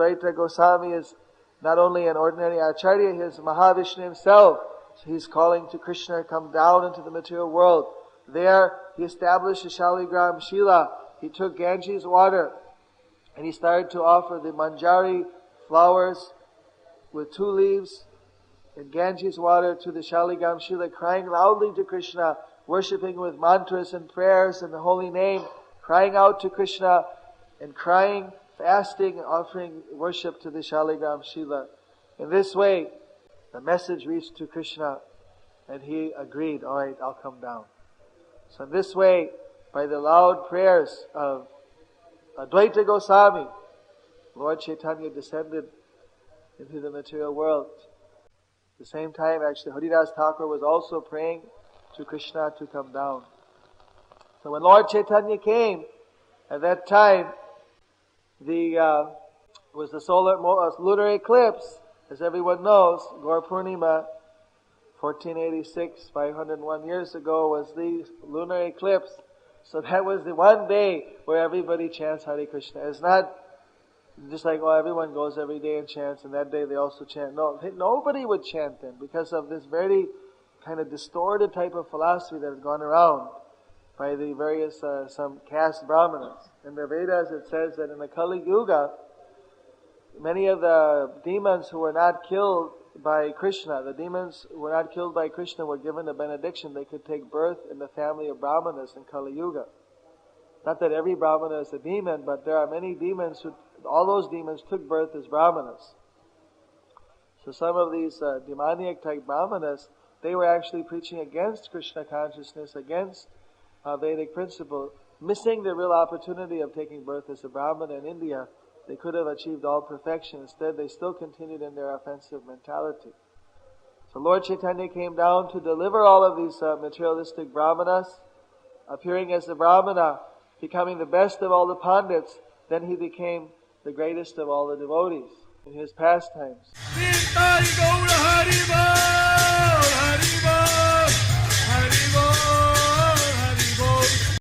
Advaita Goswami is not only an ordinary Acharya, he is Mahavishnu himself. So he's calling to Krishna to come down into the material world. There, he established the Shaligram Śrīla. He took Ganges water and he started to offer the manjari flowers with 2 leaves and Ganges water to the Shaligram Śrīla, crying loudly to Krishna, worshipping with mantras and prayers in the holy name, crying out to Krishna and crying, fasting, and offering worship to the Shaligram Śrīla. In this way, the message reached to Krishna and he agreed, alright, I'll come down. So in this way, by the loud prayers of Advaita Goswami, Lord Chaitanya descended into the material world. At the same time, actually, Haridas Thakur was also praying to Krishna to come down. So when Lord Chaitanya came, at that time, was the lunar eclipse, as everyone knows. Gaura Purnima, 1486, 501 years ago, was the lunar eclipse. So that was the one day where everybody chants Hare Krishna. It's not just like, everyone goes every day and chants, and that day they also chant. No, nobody would chant then because of this very kind of distorted type of philosophy that has gone around by the various, some caste brahmanas. In the Vedas it says that in the Kali Yuga, many of the demons who were not killed by Krishna, were given a benediction. They could take birth in the family of brahmanas in Kali Yuga. Not that every brahmana is a demon, but there are many demons all those demons took birth as brahmanas. So some of these demoniac type brahmanas, they were actually preaching against Krishna consciousness, against Vedic principle, missing the real opportunity of taking birth as a brahmana in India. They could have achieved all perfection. Instead, they still continued in their offensive mentality. So Lord Chaitanya came down to deliver all of these materialistic brahmanas, appearing as a brahmana, becoming the best of all the pandits. Then he became the greatest of all the devotees in his pastimes.